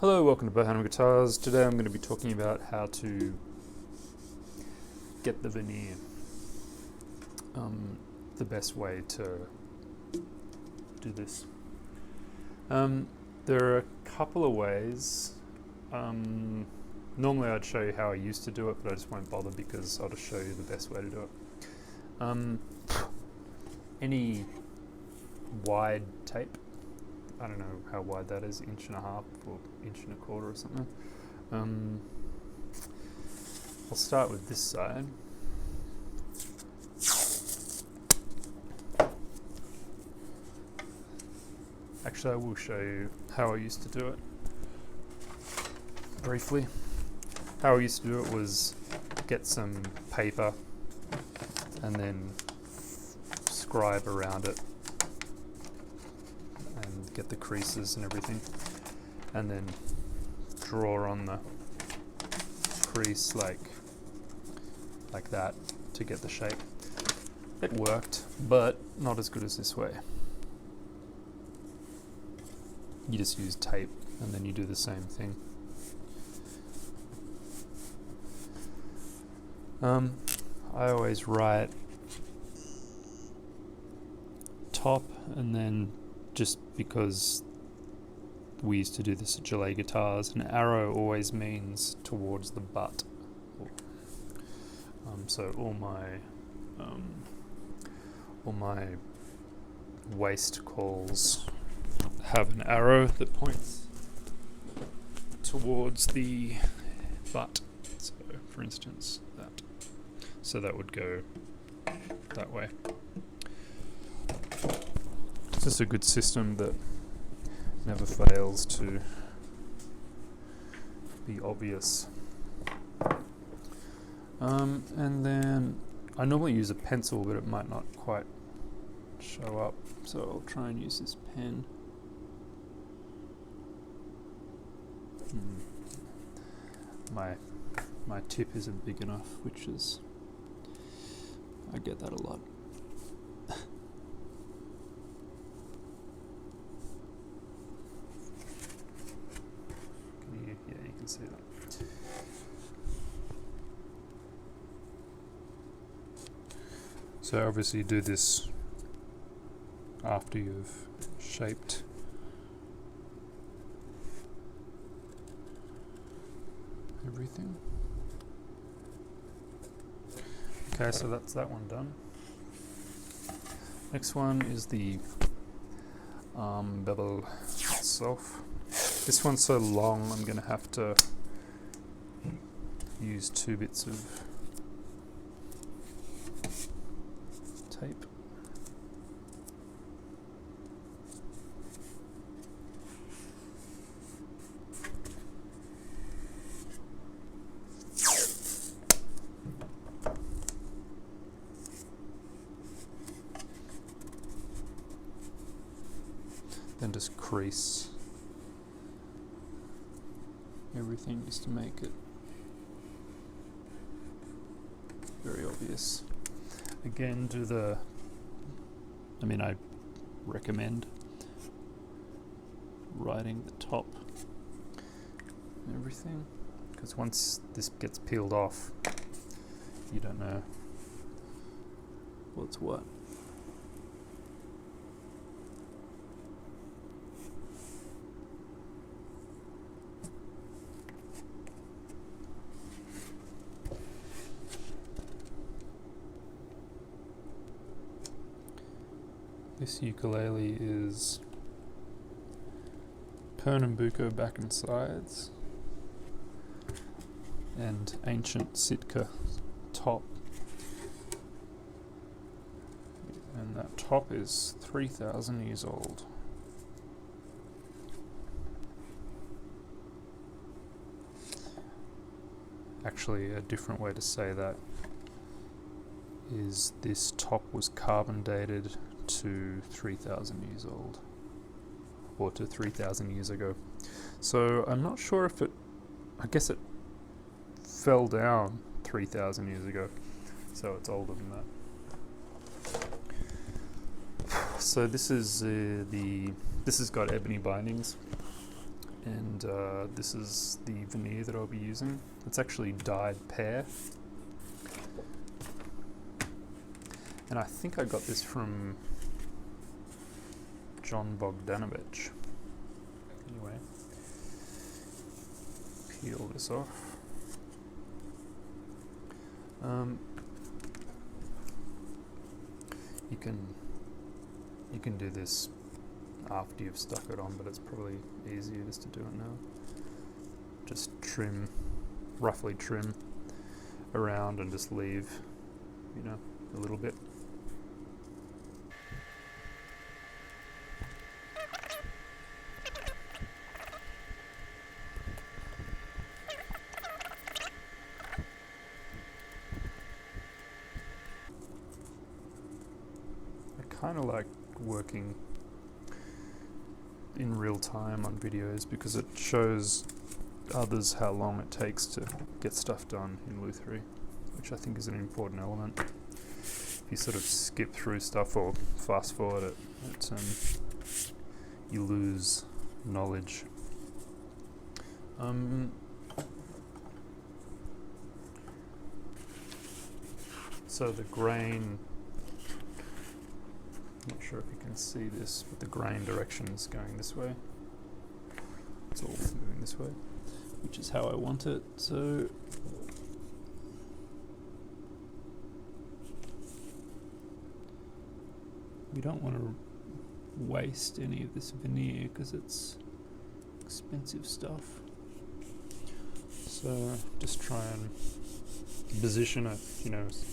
Hello, welcome to Beau Hannam Guitars. Today I'm going to be talking about how to get the veneer. The best way to do this. There are a couple of ways. Normally I'd show you how I used to do it, but I just won't bother because I'll just show you the best way to do it. Any wide tape, I don't know how wide that is, 1.5 inches or 1.25 inches or something. I'll start with this side. Actually, I will show you how I used to do it briefly. How I used to do it was get some paper and then scribe around it and get the creases and everything, and then draw on the crease like that to get the shape. It worked, but not as good as this way. You just use tape and then you do the same thing. I always write top, and then, just because we used to do this at Gelée guitars, an arrow always means towards the butt. So all my waist calls have an arrow that points towards the butt. So, for instance, that. So that would go that way. It's just a good system that never fails to be obvious. And then I normally use a pencil, but it might not quite show up, so I'll try and use this pen. My tip isn't big enough, which is, I get that a lot. Yeah, you can see that. So obviously do this after you've shaped everything. Okay, so that's that one done. Next one is the bevel itself. This one's so long, I'm going to have to use 2 bits of tape. Then just crease everything just to make it very obvious. Again, I recommend writing the top and everything, because once this gets peeled off, you don't know what's what. This ukulele is Pernambuco back and sides and ancient Sitka top, and that top is 3,000 years old. Actually, a different way to say that is this top was carbon dated to 3,000 years old, or to 3,000 years ago. So I'm not sure if I guess it fell down 3,000 years ago, so it's older than that. So this is this has got ebony bindings, and this is the veneer that I'll be using. It's actually dyed pear, and I think I got this from John Bogdanovich. Anyway, peel this off. You can do this after you've stuck it on, but it's probably easier just to do it now. Just roughly trim around and just leave, a little bit. I kind of like working in real time on videos because it shows others how long it takes to get stuff done in Luthier, which I think is an important element. If you sort of skip through stuff or fast forward it, you lose knowledge. So the grain, I'm not sure if you can see this, but the grain direction is going this way. It's all moving this way, which is how I want it. So we don't want to waste any of this veneer because it's expensive stuff. So just try and position it, as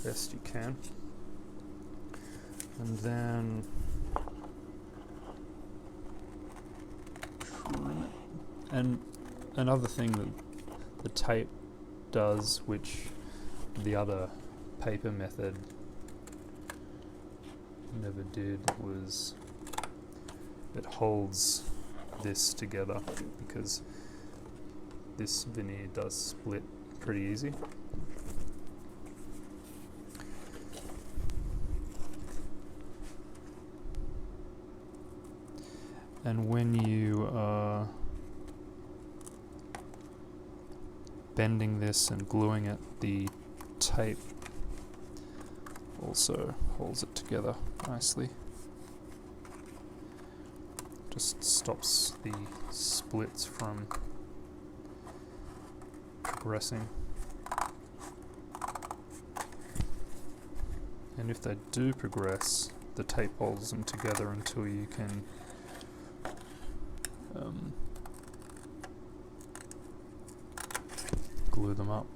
best you can. And then and another thing that the tape does, which the other paper method never did, was it holds this together because this veneer does split pretty easy. And when you are bending this and gluing it, the tape also holds it together nicely. Just stops the splits from progressing. And if they do progress, the tape holds them together until you can glue them up.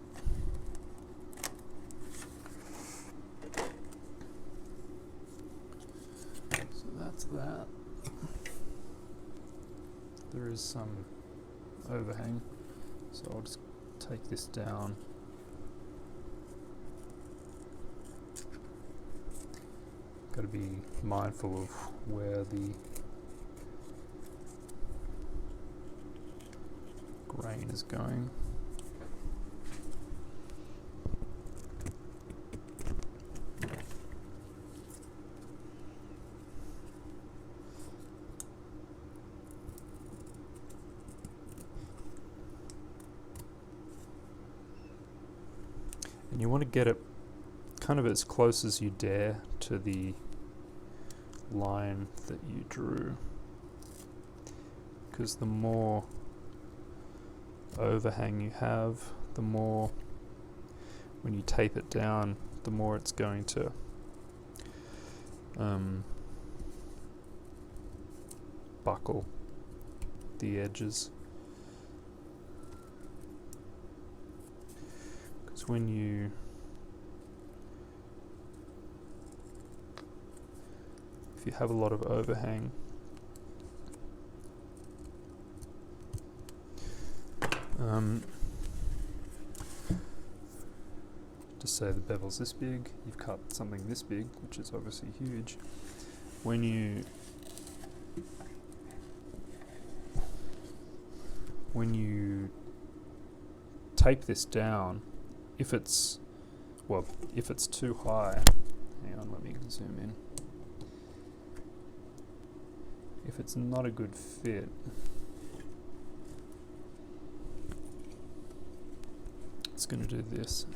So that's that. There is some overhang, so I'll just take this down. Got to be mindful of where the grain is going. And you want to get it kind of as close as you dare to the line that you drew, because the more overhang you have, the more, when you tape it down, the more it's going to buckle the edges. Because when you if you have a lot of overhang, just say the bevel's this big, you've cut something this big, which is obviously huge. When you tape this down, if it's too high, hang on, let me zoom in. if it's not a good fit, it's going to do this.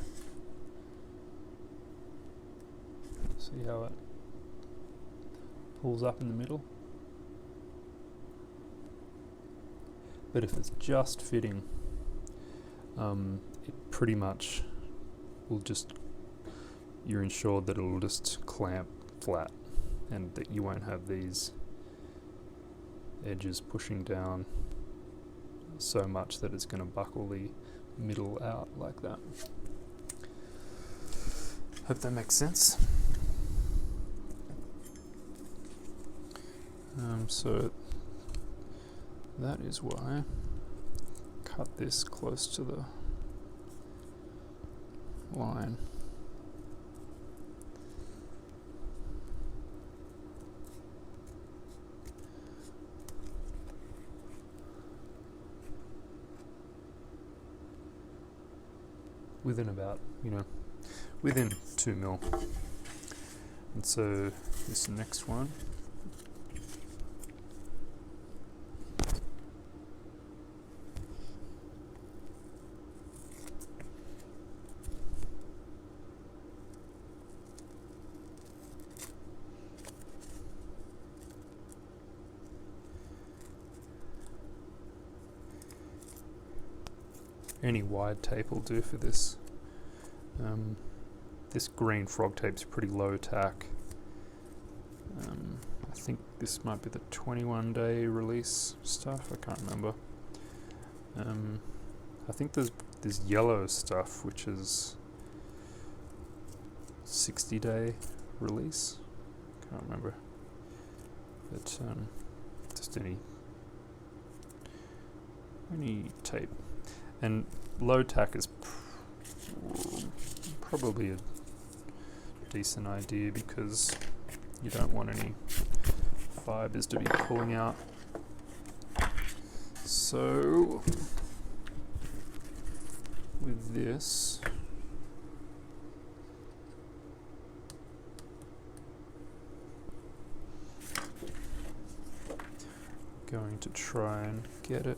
See how it pulls up in the middle? But if it's just fitting, it pretty much will just, you're ensured that it'll just clamp flat and that you won't have these edges pushing down so much that it's going to buckle the middle out like that. Hope that makes sense. So that is why I cut this close to the line. Within about, within 2 mil. And so this next one, any wide tape will do for this. This green frog tape's pretty low tack. I think this might be the 21-day release stuff, I can't remember. I think there's yellow stuff which is 60-day release, can't remember. But just any tape. And low tack is probably a decent idea because you don't want any fibers to be pulling out. So with this, going to try and get it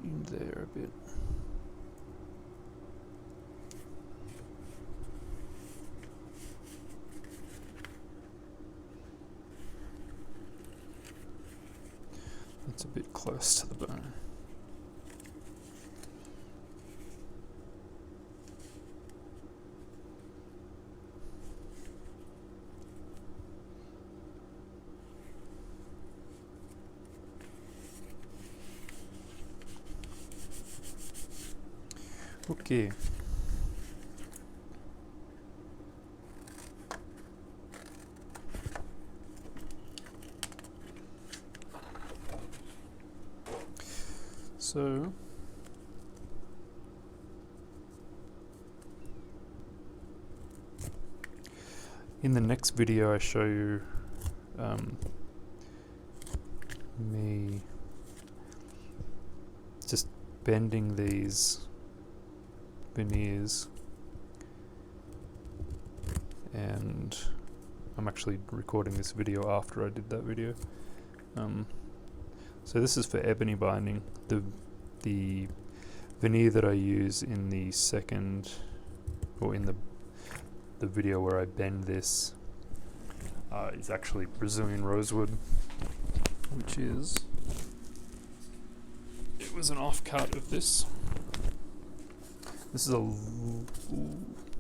in there a bit. That's a bit close to the bone. Okay. So in the next video I show you me just bending these veneers, and I'm actually recording this video after I did that video. So this is for ebony binding. The veneer that I use in the second, or in the video where I bend this, is actually Brazilian rosewood, which is, it was an offcut of this. This is a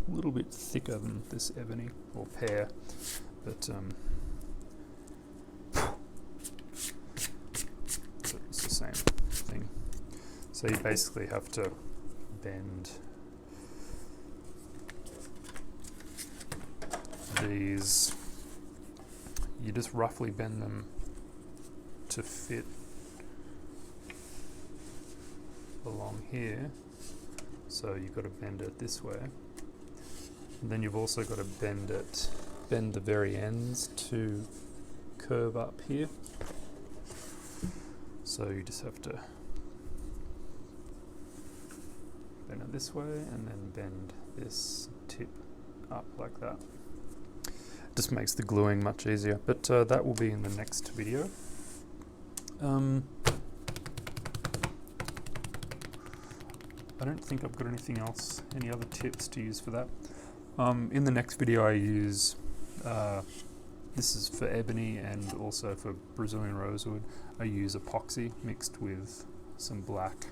little bit thicker than this ebony or pear, but it's the same thing. So you basically have to bend these, you just roughly bend them to fit along here. So you've got to bend it this way. And then you've also got to bend the very ends to curve up here. So you just have to bend it this way and then bend this tip up like that. Just makes the gluing much easier, but that will be in the next video. I don't think I've got anything else, any other tips to use for that. In the next video I use, this is for ebony and also for Brazilian rosewood, I use epoxy mixed with some black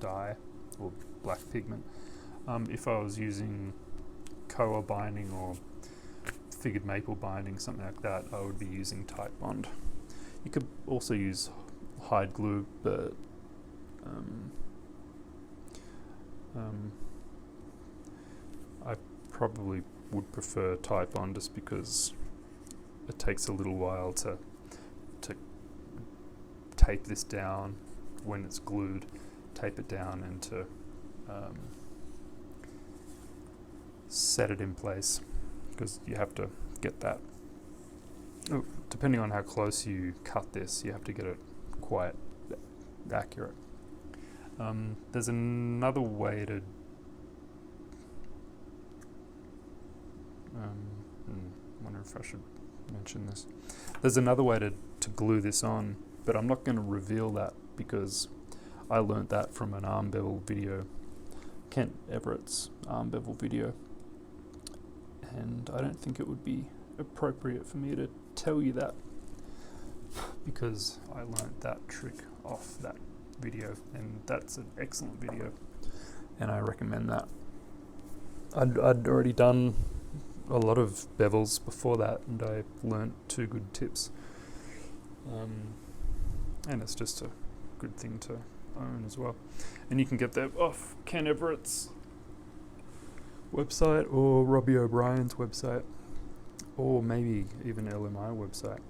dye or black pigment. If I was using koa binding or figured maple binding, something like that, I would be using Titebond. You could also use hide glue, but I probably would prefer Titebond just because it takes a little while to tape this down when it's glued, tape it down, and to set it in place, because you have to get that, depending on how close you cut this, you have to get it quite accurate. There's another way to wonder if I should mention this. There's another way to glue this on, but I'm not going to reveal that because I learnt that from an arm bevel video, Kent Everett's arm bevel video, and I don't think it would be appropriate for me to tell you that because I learnt that trick off that video, and that's an excellent video and I recommend that. I'd already done a lot of bevels before that and I learnt 2 good tips, and it's just a good thing to own as well. And you can get that off Ken Everett's website or Robbie O'Brien's website, or maybe even LMI website.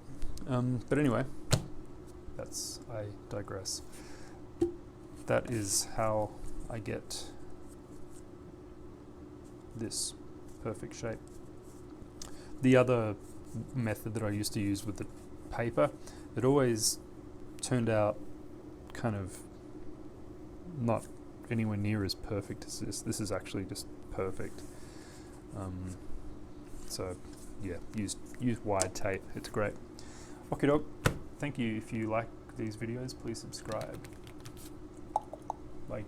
But anyway, I digress. That is how I get this perfect shape. The other method that I used to use with the paper, it always turned out kind of not anywhere near as perfect as this. This is actually just perfect. So yeah, use wide tape, it's great. Okay, dog. Thank you. If you like these videos, please subscribe. Bye.